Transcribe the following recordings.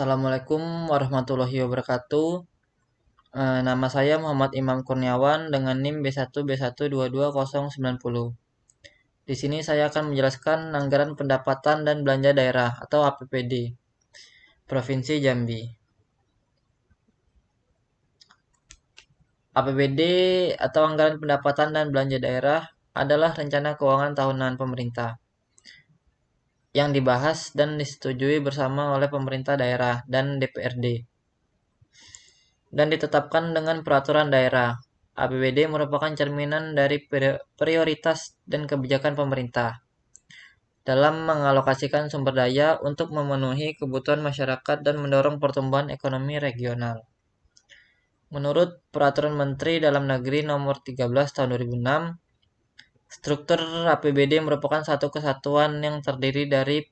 Assalamualaikum warahmatullahi wabarakatuh. Nama saya Muhammad Imam Kurniawan dengan NIM B1B1220090. Di sini saya akan menjelaskan anggaran pendapatan dan belanja daerah atau APBD Provinsi Jambi. APBD atau anggaran pendapatan dan belanja daerah adalah rencana keuangan tahunan pemerintah yang dibahas dan disetujui bersama oleh pemerintah daerah dan DPRD dan ditetapkan dengan peraturan daerah. APBD merupakan cerminan dari prioritas dan kebijakan pemerintah dalam mengalokasikan sumber daya untuk memenuhi kebutuhan masyarakat dan mendorong pertumbuhan ekonomi regional. Menurut Peraturan Menteri Dalam Negeri Nomor 13 Tahun 2006, struktur APBD merupakan satu kesatuan yang terdiri dari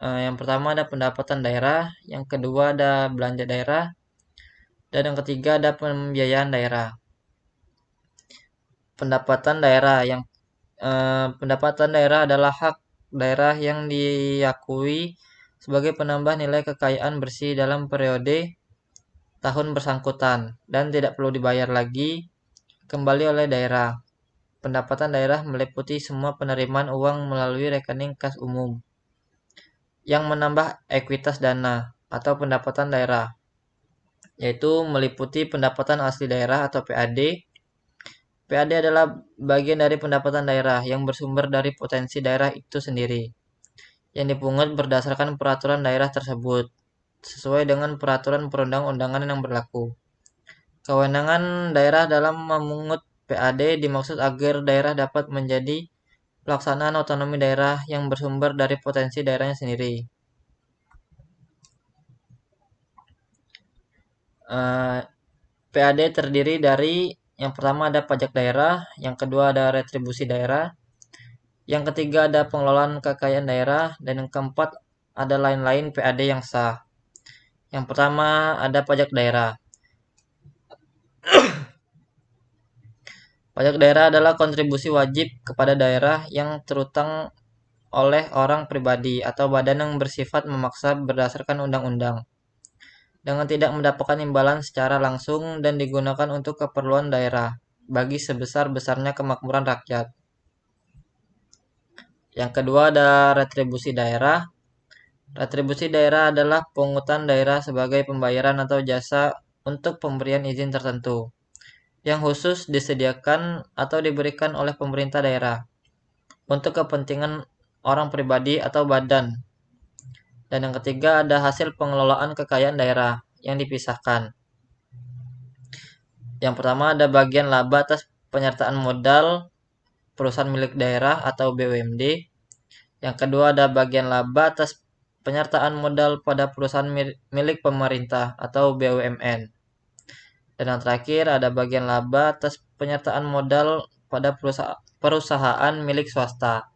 yang pertama ada pendapatan daerah, yang kedua ada belanja daerah, dan yang ketiga ada pembiayaan daerah. Pendapatan daerah adalah hak daerah yang diakui sebagai penambah nilai kekayaan bersih dalam periode tahun bersangkutan dan tidak perlu dibayar lagi kembali oleh daerah. Pendapatan daerah meliputi semua penerimaan uang melalui rekening kas umum yang menambah ekuitas dana atau pendapatan daerah, yaitu meliputi pendapatan asli daerah atau PAD. PAD adalah bagian dari pendapatan daerah yang bersumber dari potensi daerah itu sendiri, yang dipungut berdasarkan peraturan daerah tersebut, sesuai dengan peraturan perundang-undangan yang berlaku. Kewenangan daerah dalam memungut PAD dimaksud agar daerah dapat menjadi pelaksanaan otonomi daerah yang bersumber dari potensi daerahnya sendiri. PAD terdiri dari yang pertama ada pajak daerah, yang kedua ada retribusi daerah, yang ketiga ada pengelolaan kekayaan daerah, dan yang keempat ada lain-lain PAD yang sah. Yang pertama ada pajak daerah. Pajak daerah adalah kontribusi wajib kepada daerah yang terutang oleh orang pribadi atau badan yang bersifat memaksa berdasarkan undang-undang, dengan tidak mendapatkan imbalan secara langsung dan digunakan untuk keperluan daerah bagi sebesar-besarnya kemakmuran rakyat. Yang kedua ada retribusi daerah. Retribusi daerah adalah pungutan daerah sebagai pembayaran atau jasa untuk pemberian izin tertentu yang khusus disediakan atau diberikan oleh pemerintah daerah untuk kepentingan orang pribadi atau badan. Dan yang ketiga ada hasil pengelolaan kekayaan daerah yang dipisahkan. Yang pertama ada bagian laba atas penyertaan modal perusahaan milik daerah atau BUMD. Yang kedua ada bagian laba atas penyertaan modal pada perusahaan milik pemerintah atau BUMN. Dan yang terakhir ada bagian laba atas penyertaan modal pada perusahaan milik swasta.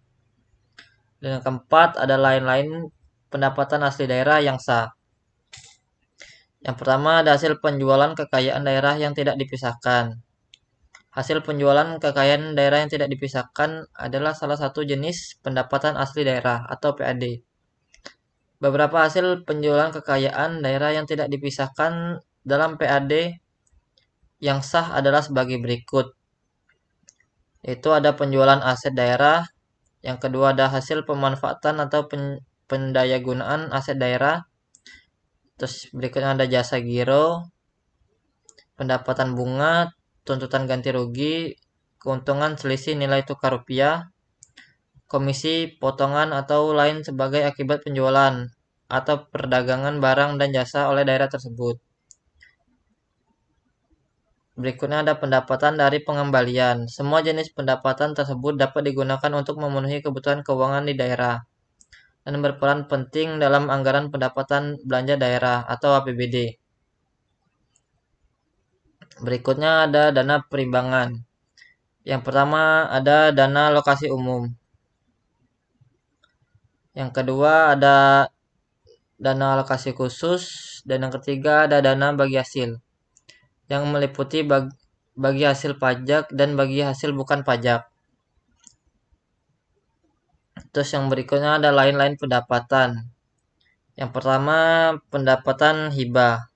Dan yang keempat ada lain-lain pendapatan asli daerah yang sah. Yang pertama ada hasil penjualan kekayaan daerah yang tidak dipisahkan. Hasil penjualan kekayaan daerah yang tidak dipisahkan adalah salah satu jenis pendapatan asli daerah atau PAD. Beberapa hasil penjualan kekayaan daerah yang tidak dipisahkan dalam PAD yang sah adalah sebagai berikut. Yaitu ada penjualan aset daerah, yang kedua ada hasil pemanfaatan atau pendayagunaan aset daerah, terus berikutnya ada jasa giro, pendapatan bunga, tuntutan ganti rugi, keuntungan selisih nilai tukar rupiah, komisi, potongan atau lain sebagai akibat penjualan atau perdagangan barang dan jasa oleh daerah tersebut. Berikutnya ada pendapatan dari pengembalian. Semua jenis pendapatan tersebut dapat digunakan untuk memenuhi kebutuhan keuangan di daerah dan berperan penting dalam anggaran pendapatan belanja daerah atau APBD. Berikutnya ada dana perimbangan. Yang pertama ada dana alokasi umum. Yang kedua ada dana alokasi khusus, dan yang ketiga ada dana bagi hasil yang meliputi bagi hasil pajak dan bagi hasil bukan pajak. Terus yang berikutnya ada lain-lain pendapatan. Yang pertama, pendapatan hibah.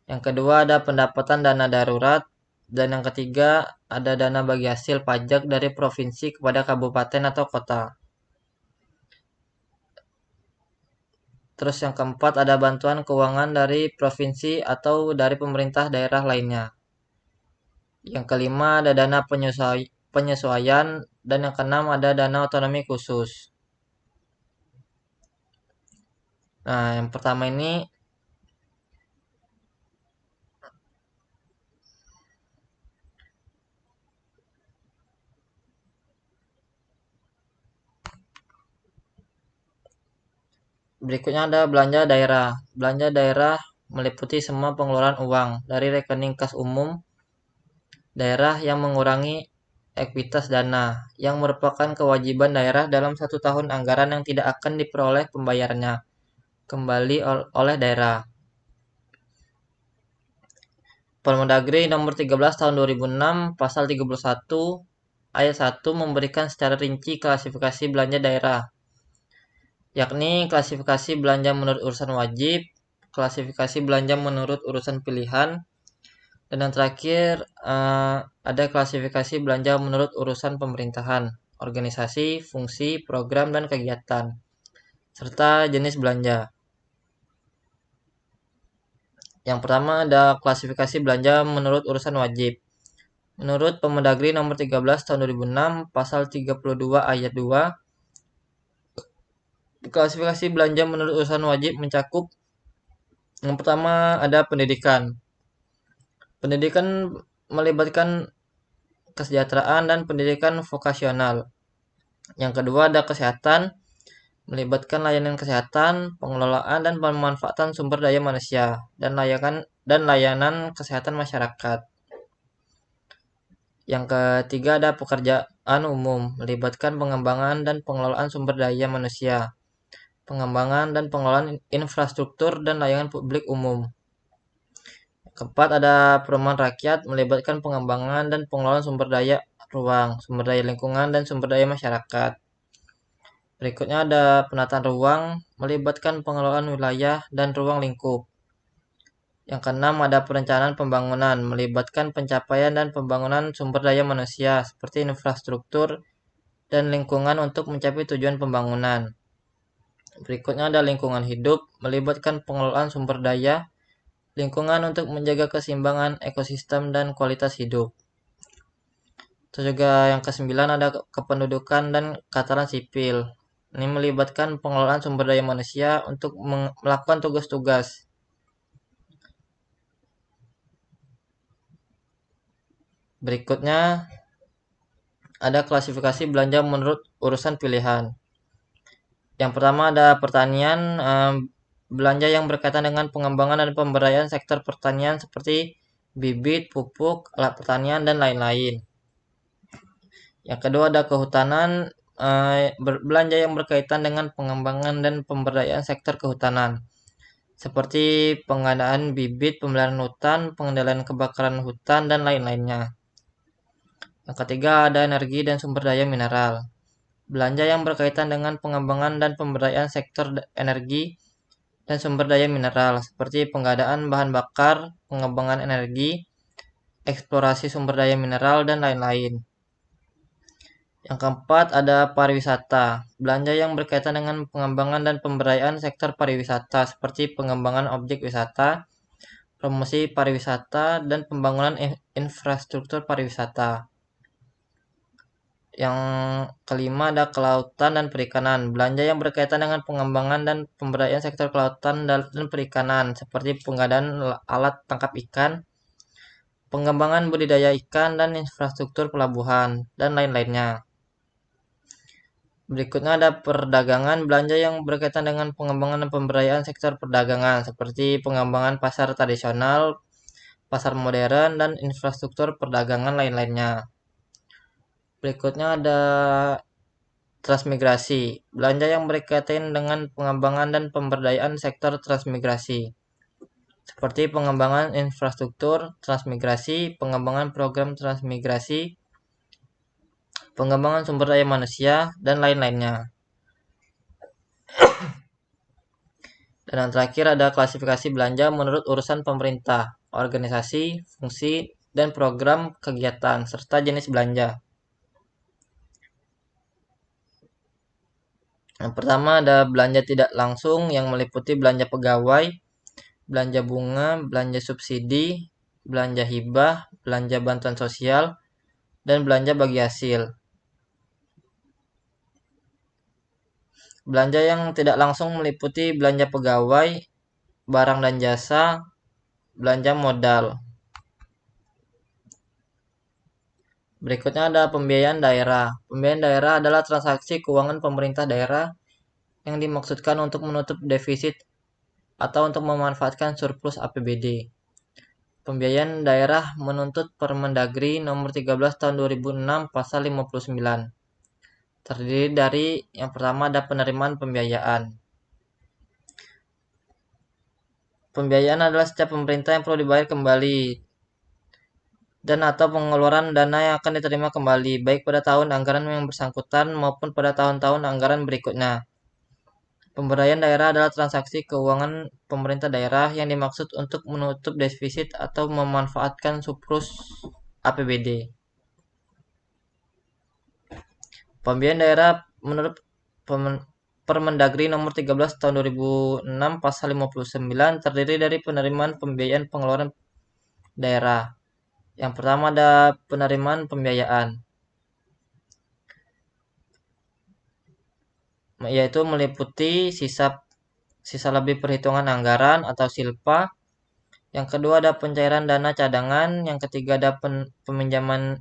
Yang kedua ada pendapatan dana darurat. Dan yang ketiga ada dana bagi hasil pajak dari provinsi kepada kabupaten atau kota. Terus yang keempat ada bantuan keuangan dari provinsi atau dari pemerintah daerah lainnya. Yang kelima ada dana penyesuaian. Dan yang keenam ada dana otonomi khusus. Nah, yang pertama ini berikutnya ada belanja daerah. Belanja daerah meliputi semua pengeluaran uang dari rekening kas umum daerah yang mengurangi ekuitas dana, yang merupakan kewajiban daerah dalam satu tahun anggaran yang tidak akan diperoleh pembayarannya kembali oleh daerah. Permendagri nomor 13 tahun 2006 pasal 31 ayat 1 memberikan secara rinci klasifikasi belanja daerah, yakni klasifikasi belanja menurut urusan wajib, klasifikasi belanja menurut urusan pilihan, dan yang terakhir ada klasifikasi belanja menurut urusan pemerintahan, organisasi, fungsi, program, dan kegiatan, serta jenis belanja. Yang pertama ada klasifikasi belanja menurut urusan wajib. Menurut Permendagri nomor 13 tahun 2006 pasal 32 ayat 2, klasifikasi belanja menurut urusan wajib mencakup yang pertama ada pendidikan. Pendidikan melibatkan kesejahteraan dan pendidikan vokasional. Yang kedua ada kesehatan, melibatkan layanan kesehatan, pengelolaan dan pemanfaatan sumber daya manusia, dan layanan kesehatan masyarakat. Yang ketiga ada pekerjaan umum, melibatkan pengembangan dan pengelolaan sumber daya manusia, pengembangan dan pengelolaan infrastruktur dan layanan publik umum. Yang keempat ada perumahan rakyat, melibatkan pengembangan dan pengelolaan sumber daya ruang, sumber daya lingkungan, dan sumber daya masyarakat. Berikutnya ada penataan ruang, melibatkan pengelolaan wilayah dan ruang lingkup. Yang keenam ada perencanaan pembangunan, melibatkan pencapaian dan pembangunan sumber daya manusia seperti infrastruktur dan lingkungan untuk mencapai tujuan pembangunan. Berikutnya ada lingkungan hidup, melibatkan pengelolaan sumber daya lingkungan untuk menjaga keseimbangan ekosistem dan kualitas hidup. Terus juga yang kesembilan ada kependudukan dan keterangan sipil. Ini melibatkan pengelolaan sumber daya manusia untuk melakukan tugas-tugas. Berikutnya ada klasifikasi belanja menurut urusan pilihan. Yang pertama ada pertanian, belanja yang berkaitan dengan pengembangan dan pemberdayaan sektor pertanian seperti bibit, pupuk, alat pertanian, dan lain-lain. Yang kedua ada kehutanan, belanja yang berkaitan dengan pengembangan dan pemberdayaan sektor kehutanan seperti pengadaan bibit, pemeliharaan hutan, pengendalian kebakaran hutan, dan lain-lainnya. Yang ketiga ada energi dan sumber daya mineral, belanja yang berkaitan dengan pengembangan dan pemberdayaan sektor energi dan sumber daya mineral seperti pengadaan bahan bakar, pengembangan energi, eksplorasi sumber daya mineral, dan lain-lain. Yang keempat ada pariwisata, belanja yang berkaitan dengan pengembangan dan pemberdayaan sektor pariwisata seperti pengembangan objek wisata, promosi pariwisata, dan pembangunan infrastruktur pariwisata. Yang kelima ada kelautan dan perikanan, belanja yang berkaitan dengan pengembangan dan pemberdayaan sektor kelautan dan perikanan seperti pengadaan alat tangkap ikan, pengembangan budidaya ikan, dan infrastruktur pelabuhan, dan lain-lainnya. Berikutnya ada perdagangan, belanja yang berkaitan dengan pengembangan dan pemberdayaan sektor perdagangan seperti pengembangan pasar tradisional, pasar modern, dan infrastruktur perdagangan lain-lainnya. Berikutnya ada transmigrasi, belanja yang berkaitan dengan pengembangan dan pemberdayaan sektor transmigrasi seperti pengembangan infrastruktur transmigrasi, pengembangan program transmigrasi, pengembangan sumber daya manusia, dan lain-lainnya. Dan yang terakhir ada klasifikasi belanja menurut urusan pemerintah, organisasi, fungsi, dan program kegiatan, serta jenis belanja. Yang pertama ada belanja tidak langsung yang meliputi belanja pegawai, belanja bunga, belanja subsidi, belanja hibah, belanja bantuan sosial, dan belanja bagi hasil. Belanja yang tidak langsung meliputi belanja pegawai, barang dan jasa, belanja modal. Berikutnya ada pembiayaan daerah. Pembiayaan daerah adalah transaksi keuangan pemerintah daerah yang dimaksudkan untuk menutup defisit atau untuk memanfaatkan surplus APBD. Pembiayaan daerah menuntut Permendagri nomor 13 tahun 2006 pasal 59. Terdiri dari yang pertama ada penerimaan pembiayaan. Pembiayaan adalah setiap pemerintah yang perlu dibayar kembali dan atau pengeluaran dana yang akan diterima kembali, baik pada tahun anggaran yang bersangkutan maupun pada tahun-tahun anggaran berikutnya. Pemberdayaan daerah adalah transaksi keuangan pemerintah daerah yang dimaksud untuk menutup defisit atau memanfaatkan surplus APBD. Pembiayaan daerah menurut Permendagri nomor 13 tahun 2006 pasal 59 terdiri dari penerimaan pembiayaan pengeluaran daerah. Yang pertama ada penerimaan pembiayaan, yaitu meliputi sisa lebih perhitungan anggaran atau silpa. Yang kedua ada pencairan dana cadangan. Yang ketiga ada penerimaan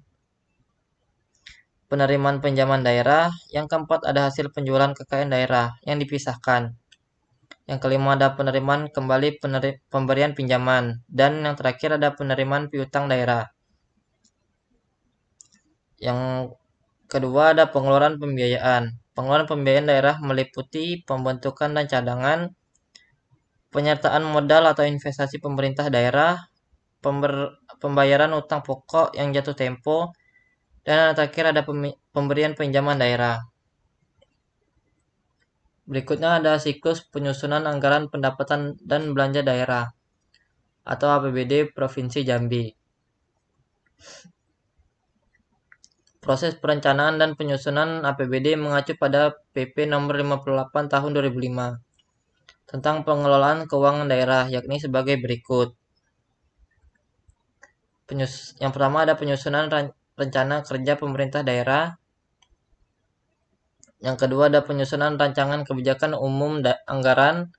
pinjaman daerah. Yang keempat ada hasil penjualan kekayaan daerah yang dipisahkan. Yang kelima ada penerimaan kembali pemberian pinjaman. Dan yang terakhir ada penerimaan piutang daerah. Yang kedua ada pengeluaran pembiayaan. Pengeluaran pembiayaan daerah meliputi pembentukan dan cadangan, penyertaan modal atau investasi pemerintah daerah, pembayaran utang pokok yang jatuh tempo, dan yang terakhir ada pemberian pinjaman daerah. Berikutnya ada siklus penyusunan anggaran pendapatan dan belanja daerah atau APBD Provinsi Jambi. Proses perencanaan dan penyusunan APBD mengacu pada PP nomor 58 tahun 2005 tentang pengelolaan keuangan daerah, yakni sebagai berikut. Yang pertama ada penyusunan rencana kerja pemerintah daerah. Yang kedua ada penyusunan rancangan kebijakan umum anggaran.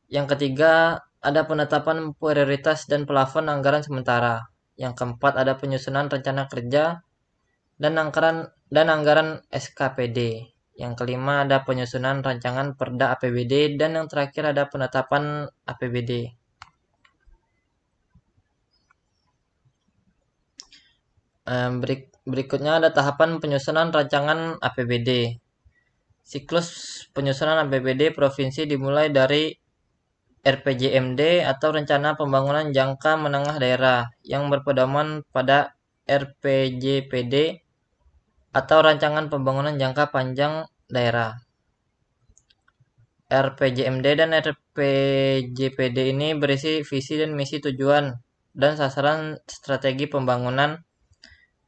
Yang ketiga ada penetapan prioritas dan plafon anggaran sementara. Yang keempat ada penyusunan rencana kerja dan anggaran SKPD. Yang kelima ada penyusunan rancangan Perda APBD dan yang terakhir ada penetapan APBD. Berikutnya ada tahapan penyusunan rancangan APBD. Siklus penyusunan APBD provinsi dimulai dari RPJMD atau Rencana Pembangunan Jangka Menengah Daerah yang berpedoman pada RPJPD atau Rancangan Pembangunan Jangka Panjang Daerah. RPJMD dan RPJPD ini berisi visi dan misi, tujuan dan sasaran strategi pembangunan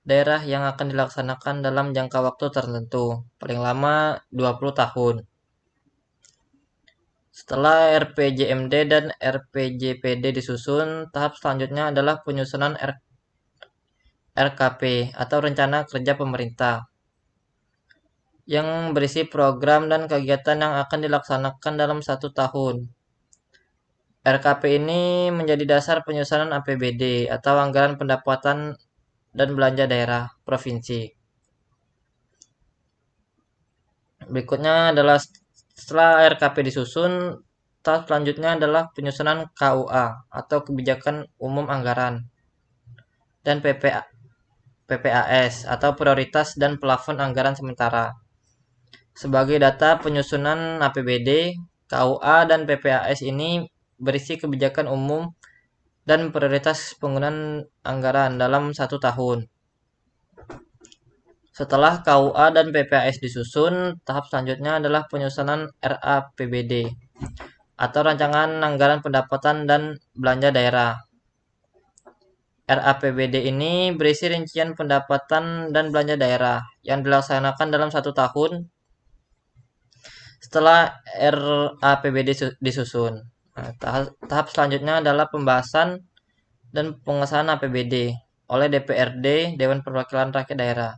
daerah yang akan dilaksanakan dalam jangka waktu tertentu, paling lama 20 tahun. Setelah RPJMD dan RPJPD disusun, tahap selanjutnya adalah penyusunan RKP atau Rencana Kerja Pemerintah yang berisi program dan kegiatan yang akan dilaksanakan dalam 1 tahun. RKP ini menjadi dasar penyusunan APBD atau Anggaran Pendapatan dan Belanja Daerah Provinsi. Berikutnya adalah setelah RKP disusun, tahap selanjutnya adalah penyusunan KUA atau Kebijakan Umum Anggaran dan PPAS atau Prioritas dan Plafon Anggaran Sementara. Sebagai data penyusunan APBD, KUA dan PPAS ini berisi kebijakan umum dan prioritas penggunaan anggaran dalam 1 tahun. Setelah KUA dan PPAS disusun, tahap selanjutnya adalah penyusunan RAPBD atau rancangan anggaran pendapatan dan belanja daerah. RAPBD ini berisi rincian pendapatan dan belanja daerah yang dilaksanakan dalam 1 tahun setelah RAPBD disusun. Nah, tahap selanjutnya adalah pembahasan dan pengesahan APBD oleh DPRD, Dewan Perwakilan Rakyat Daerah.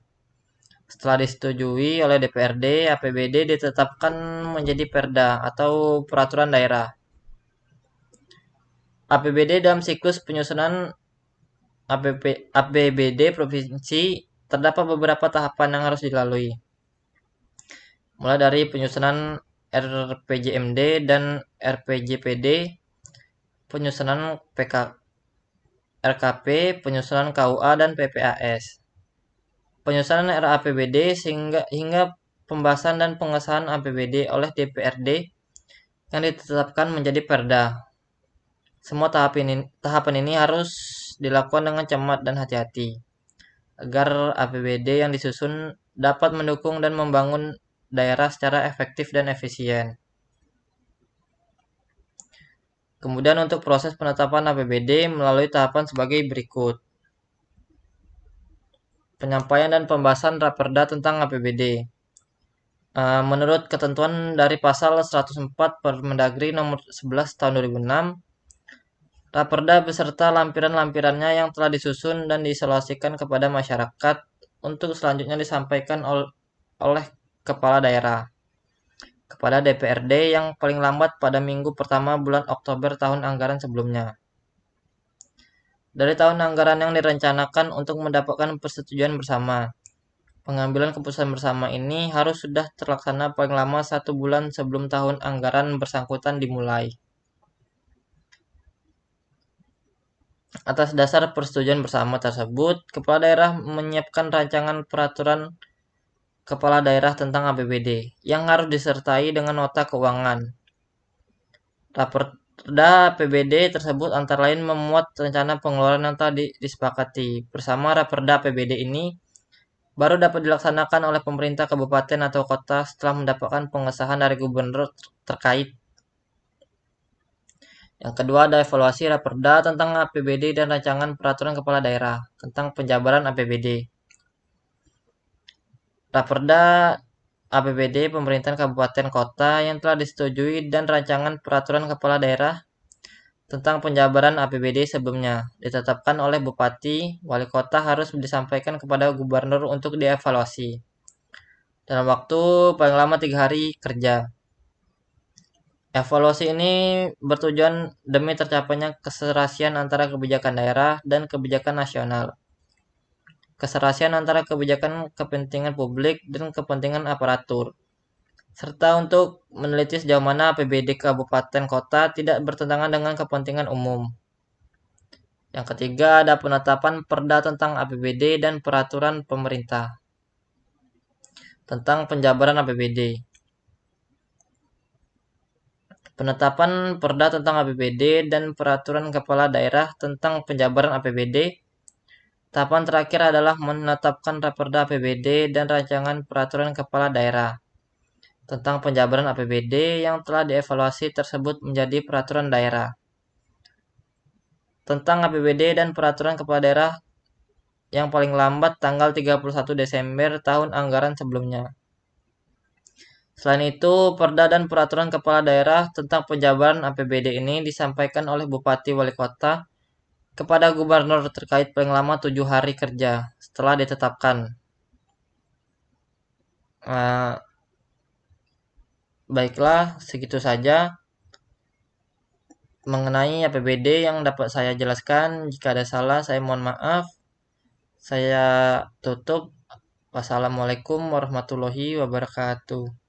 Setelah disetujui oleh DPRD, APBD ditetapkan menjadi Perda atau Peraturan Daerah. APBD dalam siklus penyusunan APBD provinsi terdapat beberapa tahapan yang harus dilalui. Mulai dari penyusunan RPJMD dan RPJPD, penyusunan RKP, penyusunan KUA dan PPAS. Penyusunan RAPBD hingga pembahasan dan pengesahan APBD oleh DPRD yang ditetapkan menjadi Perda. Semua tahapan ini harus dilakukan dengan cermat dan hati-hati agar APBD yang disusun dapat mendukung dan membangun daerah secara efektif dan efisien. Kemudian untuk proses penetapan APBD melalui tahapan sebagai berikut. Penyampaian dan pembahasan Raperda tentang APBD. Menurut ketentuan dari pasal 104 Permendagri nomor 11 tahun 2006, Raperda beserta lampiran-lampirannya yang telah disusun dan diisolasikan kepada masyarakat untuk selanjutnya disampaikan oleh Kepala Daerah kepada DPRD yang paling lambat pada minggu pertama bulan Oktober tahun anggaran sebelumnya. Dari tahun anggaran yang direncanakan untuk mendapatkan persetujuan bersama, pengambilan keputusan bersama ini harus sudah terlaksana paling lama 1 bulan sebelum tahun anggaran bersangkutan dimulai. Atas dasar persetujuan bersama tersebut, Kepala Daerah menyiapkan rancangan peraturan Kepala Daerah tentang APBD yang harus disertai dengan nota keuangan. Raperda APBD tersebut antara lain memuat rencana pengeluaran yang telah disepakati. Bersama Raperda APBD ini baru dapat dilaksanakan oleh pemerintah kabupaten atau kota setelah mendapatkan pengesahan dari gubernur terkait. Yang kedua ada evaluasi Raperda tentang APBD dan rancangan peraturan kepala daerah tentang penjabaran APBD. Raperda APBD pemerintahan kabupaten kota yang telah disetujui dan rancangan peraturan kepala daerah tentang penjabaran APBD sebelumnya ditetapkan oleh bupati, wali kota harus disampaikan kepada gubernur untuk dievaluasi dalam waktu paling lama 3 hari kerja. Evaluasi ini bertujuan demi tercapainya keserasian antara kebijakan daerah dan kebijakan nasional. Keserasian antara kebijakan kepentingan publik dan kepentingan aparatur. Serta untuk meneliti sejauh mana APBD kabupaten kota tidak bertentangan dengan kepentingan umum. Yang ketiga ada penetapan Perda tentang APBD dan peraturan pemerintah tentang penjabaran APBD. Penetapan Perda tentang APBD dan peraturan kepala daerah tentang penjabaran APBD. Tahapan terakhir adalah menetapkan Raperda APBD dan rancangan peraturan kepala daerah tentang penjabaran APBD yang telah dievaluasi tersebut menjadi peraturan daerah tentang APBD dan peraturan kepala daerah yang paling lambat tanggal 31 Desember tahun anggaran sebelumnya. Selain itu, Perda dan peraturan kepala daerah tentang penjabaran APBD ini disampaikan oleh Bupati Wali Kota kepada gubernur terkait paling lama 7 hari kerja setelah ditetapkan. Baiklah, segitu saja mengenai APBD yang dapat saya jelaskan. Jika ada salah, saya mohon maaf. Saya tutup. Wassalamualaikum warahmatullahi wabarakatuh.